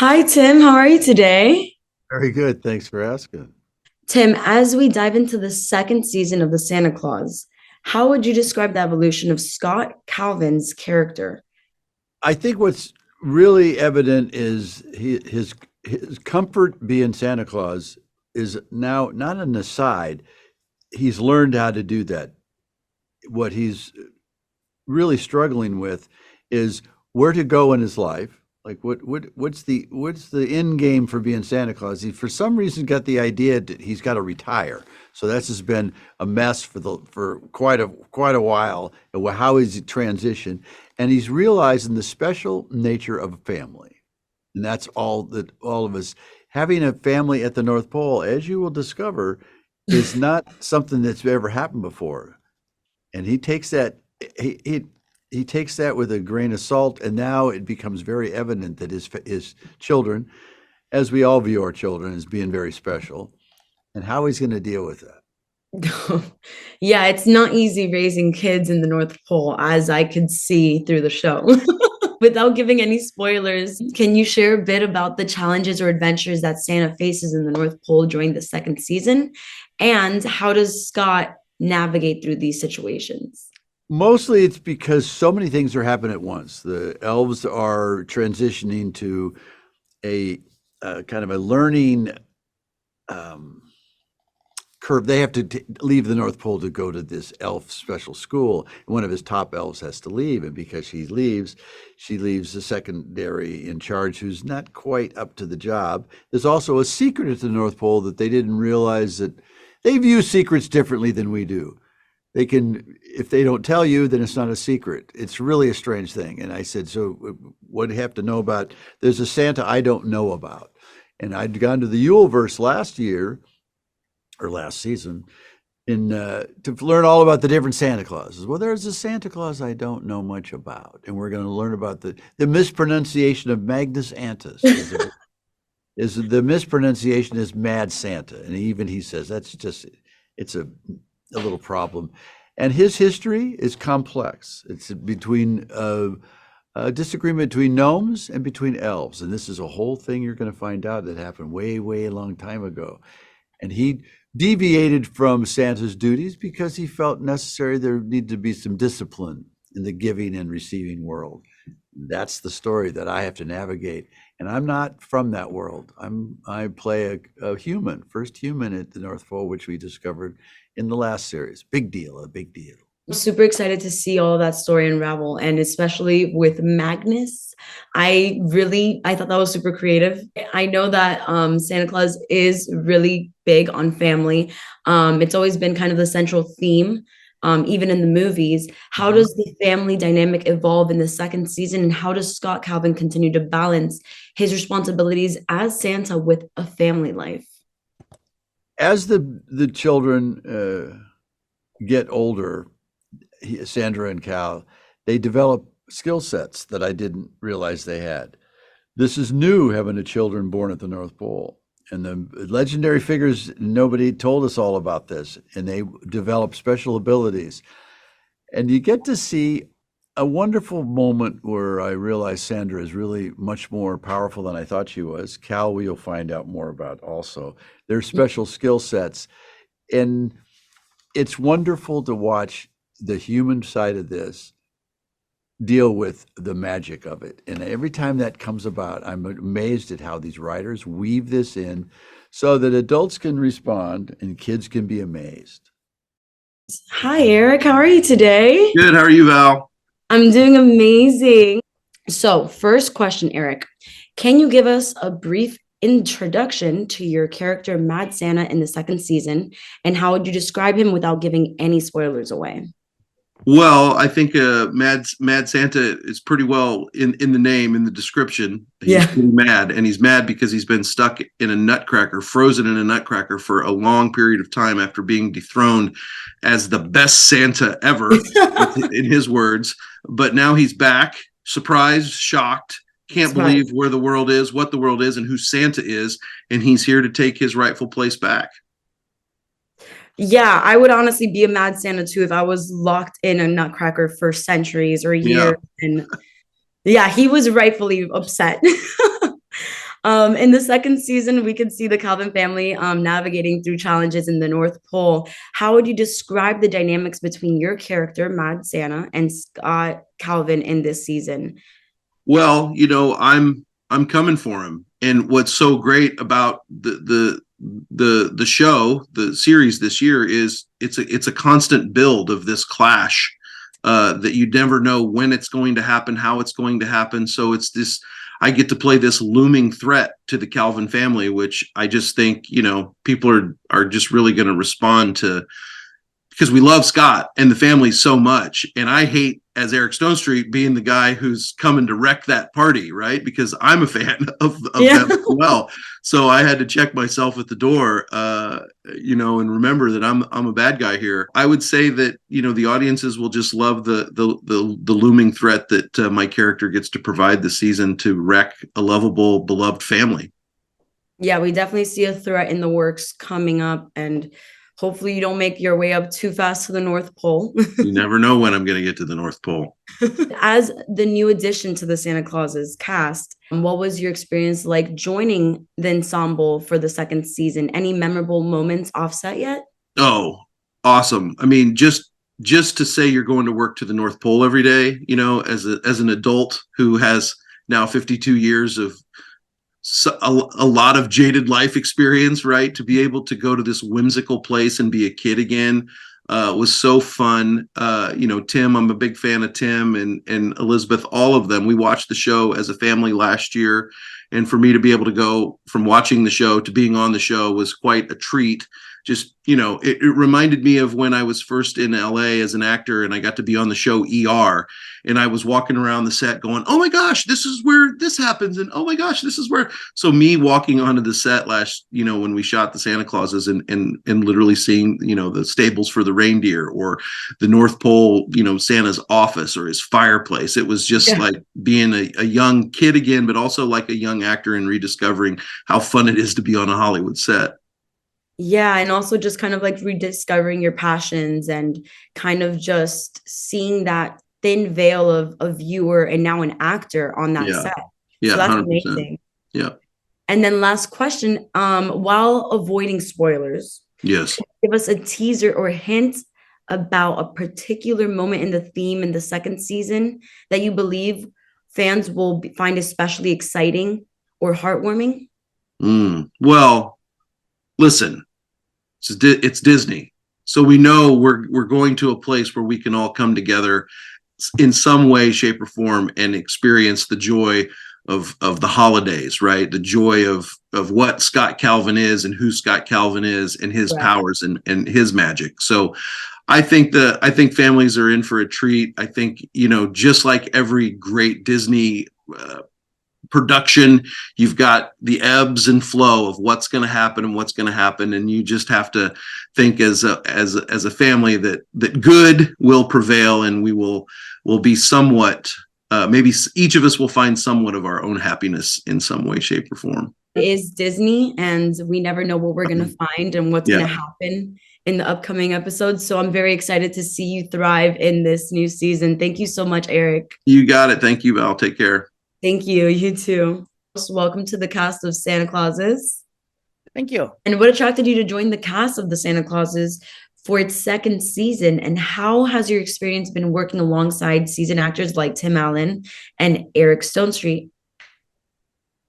Hi, Tim. How are you today? Very good. Thanks for asking. Tim, as we dive into the second season of the Santa Claus, how would you describe the evolution of Scott Calvin's character? I think what's really evident is his comfort being Santa Claus is now not an aside. He's learned how to do that. What he's really struggling with is where to go in his life. Like what's the end game for being Santa Claus? He for some reason got the idea that he's got to retire. So that's just been a mess for quite a while. And how is he transition? And he's realizing the special nature of a family, and that's all of us having a family at the North Pole, as you will discover, is not something that's ever happened before. And he he takes that with a grain of salt, and now it becomes very evident that his children, as we all view our children, as being very special, and how he's going to deal with that. Yeah, it's not easy raising kids in the North Pole, as I could see through the show. Without giving any spoilers, can you share a bit about the challenges or adventures that Santa faces in the North Pole during the second season? And how does Scott navigate through these situations? Mostly, it's because so many things are happening at once. The elves are transitioning to a kind of a learning um, curve. They have to leave the North Pole to go to this elf special school. And one of his top elves has to leave, and because she leaves the secondary in charge, who's not quite up to the job. There's also a secret at the North Pole that they didn't realize that they view secrets differently than we do. They can, if they don't tell you, then it's not a secret. It's really a strange thing. And I said, so what do you have to know about? There's a Santa I don't know about. And I'd gone to the Yule verse last year or last season in to learn all about the different Santa Clauses. Well, there's a Santa Claus I don't know much about, and we're going to learn about the mispronunciation of Magnus Antus. Is the mispronunciation is Mad Santa, and even he says that's just it's a little problem. And his history is complex. It's between a disagreement between gnomes and between elves, and this is a whole thing you're going to find out that happened way, way a long time ago. And he deviated from Santa's duties because he felt necessary there needed to be some discipline in the giving and receiving world. That's the story that I have to navigate. And I'm not from that world. I play a human, first human at the North Pole, which we discovered in the last series. Big deal, a big deal. I'm super excited to see all that story unravel, and especially with Magnus. I thought that was super creative. I know that Santa Claus is really big on family. It's always been kind of the central theme, even in the movies. How Mhm. does the family dynamic evolve in the second season, and how does Scott Calvin continue to balance his responsibilities as Santa with a family life? As the children get older, Sandra and Cal, they develop skill sets that I didn't realize they had. This is new, having the children born at the North Pole. And the legendary figures, nobody told us all about this, and they develop special abilities. And you get to see a wonderful moment where I realize Sandra is really much more powerful than I thought she was. Cal, we'll find out more about also. Their special skill sets. And it's wonderful to watch the human side of this deal with the magic of it. And every time that comes about, I'm amazed at how these writers weave this in so that adults can respond and kids can be amazed. Hi, Eric. How are you today? Good. How are you, Val? I'm doing amazing. So, first question, Eric. Can you give us a brief introduction to your character, Mad Santa, in the second season? And how would you describe him without giving any spoilers away? Well, I think Mad Santa is pretty well in the name, in the description. He's Yeah. pretty mad, and he's mad because he's been stuck in a nutcracker, frozen in a nutcracker for a long period of time after being dethroned as the best Santa ever, in his words. But now he's back, surprised, shocked, can't Surprise. believe where the world is, what the world is, and who Santa is, and he's here to take his rightful place back. Yeah, I would honestly be a Mad Santa too if I was locked in a nutcracker for centuries or Yeah. years. And yeah, he was rightfully upset. In the second season, we could see the Calvin family navigating through challenges in the North Pole. How would you describe the dynamics between your character, Mad Santa, and Scott Calvin in this season? Well, I'm coming for him. And what's so great about the show, the series this year, is it's a constant build of this clash that you never know when it's going to happen, how it's going to happen. So it's this, I get to play this looming threat to the Calvin family, which I just think, people are just really going to respond to, because we love Scott and the family so much. And I hate, as Eric Stonestreet, being the guy who's coming to wreck that party, right? Because I'm a fan of them as well. So I had to check myself at the door, and remember that I'm a bad guy here. I would say that, the audiences will just love the looming threat that my character gets to provide this season to wreck a lovable, beloved family. Yeah, we definitely see a threat in the works coming up, and hopefully you don't make your way up too fast to the North Pole. You never know when I'm going to get to the North Pole. As the new addition to the Santa Clauses cast, what was your experience like joining the ensemble for the second season? Any memorable moments offset yet? Oh, awesome. I mean, just to say you're going to work to the North Pole every day, as an adult who has now 52 years of a lot of jaded life experience, right? To be able to go to this whimsical place and be a kid again was so fun. Tim, I'm a big fan of Tim and Elizabeth, all of them. We watched the show as a family last year. And for me to be able to go from watching the show to being on the show was quite a treat. Just, it reminded me of when I was first in LA as an actor and I got to be on the show ER, and I was walking around the set going, oh my gosh, this is where this happens. And oh my gosh, this is where. So me walking onto the set when we shot the Santa Clauses and literally seeing, the stables for the reindeer or the North Pole, Santa's office or his fireplace. It was just like being a young kid again, but also like a young actor and rediscovering how fun it is to be on a Hollywood set. Yeah, and also just kind of like rediscovering your passions and kind of just seeing that thin veil of a viewer and now an actor on that set. Yeah, so that's 100%. amazing. Yeah. And then last question, while avoiding spoilers, yes, give us a teaser or hint about a particular moment in the theme in the second season that you believe fans will find especially exciting or heartwarming? Well, listen, it's Disney, so we know we're going to a place where we can all come together in some way, shape, or form and experience the joy of the holidays, right? The joy of what Scott Calvin is and who Scott Calvin is and his powers and his magic. So I think families are in for a treat. I think, just like every great Disney production, you've got the ebbs and flow of what's going to happen and what's going to happen, and you just have to think as a family that good will prevail, and we will be somewhat maybe each of us will find somewhat of our own happiness in some way, shape, or form. It is Disney, and we never know what we're going to find and what's going to happen in the upcoming episodes. So I'm very excited to see you thrive in this new season. Thank you so much, Eric. You got it. Thank you, Val. Take care. Thank you. You too. Welcome to the cast of Santa Clauses. Thank you. And what attracted you to join the cast of the Santa Clauses for its second season? And how has your experience been working alongside seasoned actors like Tim Allen and Eric Stonestreet?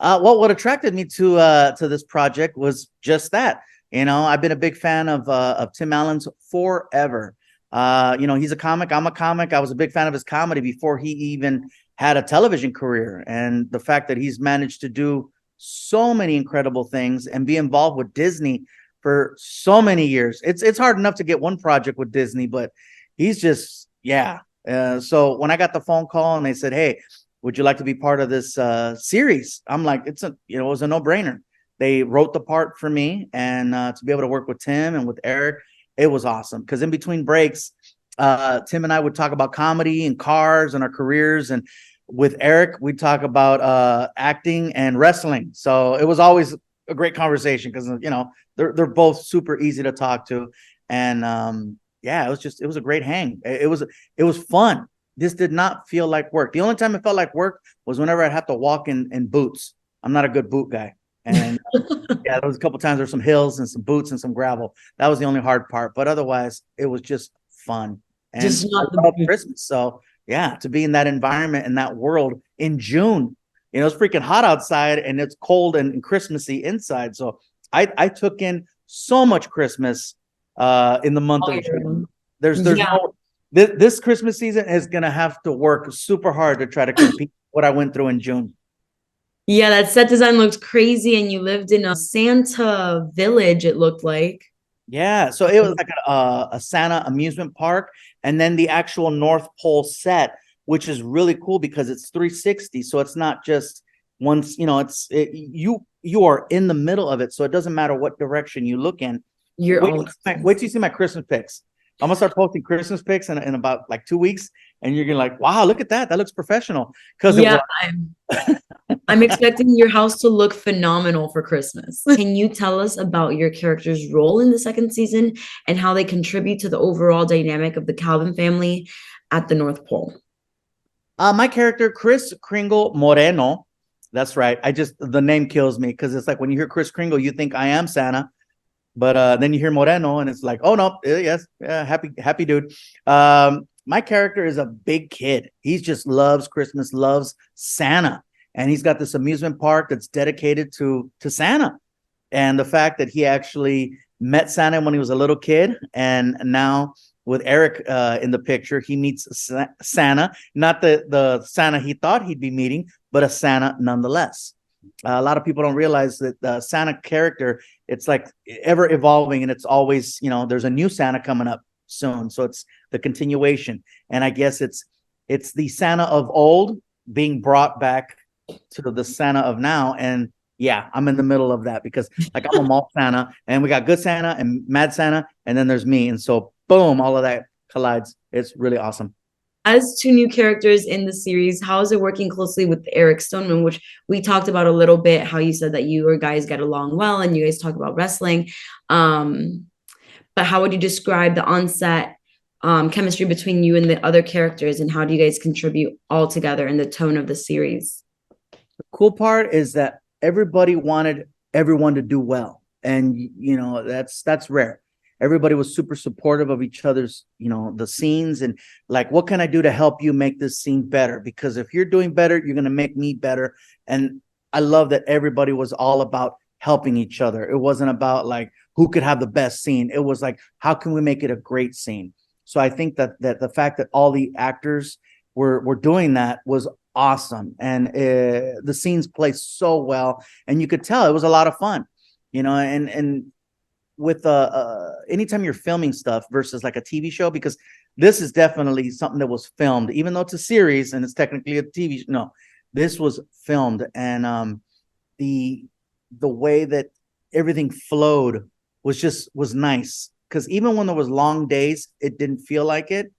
Well, what attracted me to this project was just that. I've been a big fan of Tim Allen's forever. He's a comic. I'm a comic. I was a big fan of his comedy before he even had a television career. And the fact that he's managed to do so many incredible things and be involved with Disney for so many years. It's hard enough to get one project with Disney, but he's just, so when I got the phone call and they said, hey, would you like to be part of this series? I'm like, it was a no-brainer. They wrote the part for me, and to be able to work with Tim and with Eric, it was awesome. Because in between breaks, Tim and I would talk about comedy and cars and our careers, and with Eric, we'd talk about acting and wrestling. So it was always a great conversation because they're both super easy to talk to, and it was a great hang. It was fun. This did not feel like work. The only time it felt like work was whenever I'd have to walk in boots. I'm not a good boot guy. And yeah, there was a couple times there's some hills and some boots and some gravel. That was the only hard part. But otherwise, it was just fun. And Just I not love the Christmas. So yeah, to be in that environment, in that world in June, it's freaking hot outside and it's cold and Christmassy inside. So I took in so much Christmas in the month of June. There's yeah. no this Christmas season is gonna have to work super hard to try to compete with what I went through in June. Yeah, that set design looked crazy, and you lived in a Santa village, it looked like. Yeah, so it was like a Santa amusement park, and then the actual North Pole set, which is really cool because it's 360. So it's not just once, you are in the middle of it, so it doesn't matter what direction you look in. You're Wait, all wait till you see my Christmas pics. I'm gonna start posting Christmas pics in about like 2 weeks, and you're gonna like, wow, look at that. That looks professional. Because yeah, I'm expecting your house to look phenomenal for Christmas. Can you tell us about your character's role in the second season and how they contribute to the overall dynamic of the Calvin family at the North Pole? My character, Kris Kringle Moreno. That's right. The name kills me because it's like when you hear Kris Kringle, you think I am Santa. But then you hear Moreno and it's like, oh no, yes, yeah, happy dude. My character is a big kid. He just loves Christmas, loves Santa. And he's got this amusement park that's dedicated to Santa. And the fact that he actually met Santa when he was a little kid, and now with Eric in the picture, he meets Santa, not the Santa he thought he'd be meeting, but a Santa nonetheless. A lot of people don't realize that the Santa character, it's like ever evolving, and it's always, there's a new Santa coming up soon. So it's the continuation. And I guess it's the Santa of old being brought back to the Santa of now. And yeah, I'm in the middle of that because like I'm a malt Santa, and we got good Santa and mad Santa, and then there's me. And so boom, all of that collides. It's really awesome. As two new characters in the series, how is it working closely with Eric Stoneman, which we talked about a little bit, how you said that you guys get along well and you guys talk about wrestling. But how would you describe the on-set chemistry between you and the other characters, and how do you guys contribute all together in the tone of the series? The cool part is that everybody wanted everyone to do well. And, that's rare. Everybody was super supportive of each other's, the scenes, and like, what can I do to help you make this scene better? Because if you're doing better, you're going to make me better. And I love that everybody was all about helping each other. It wasn't about like who could have the best scene. It was like, how can we make it a great scene? So I think that the fact that all the actors were doing that was awesome. And the scenes played so well, and you could tell it was a lot of fun, and with anytime you're filming stuff versus like a TV show, because this is definitely something that was filmed, even though it's a series and it's technically a TV show. No, this was filmed, and the way that everything flowed was nice, because even when there was long days, it didn't feel like it,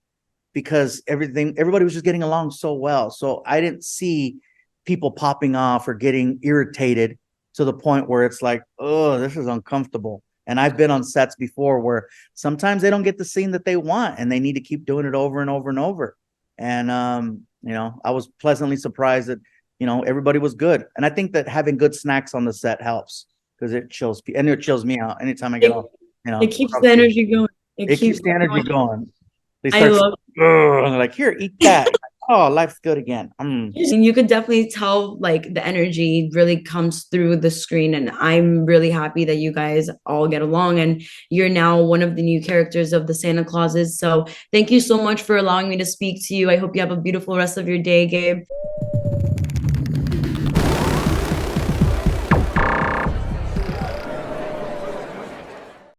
because everybody was just getting along so well. So I didn't see people popping off or getting irritated to the point where it's like, oh, this is uncomfortable. And I've been on sets before where sometimes they don't get the scene that they want, and they need to keep doing it over and over and over. And, I was pleasantly surprised that, everybody was good. And I think that having good snacks on the set helps, because it chills me out anytime I get off. It keeps the energy going. It keeps the energy going. They I start, love and they're like, here, eat that. Oh, life's good again. And you could definitely tell like the energy really comes through the screen, and I'm really happy that you guys all get along, and you're now one of the new characters of the Santa Clauses. So thank you so much for allowing me to speak to you. I hope you have a beautiful rest of your day, Gabe.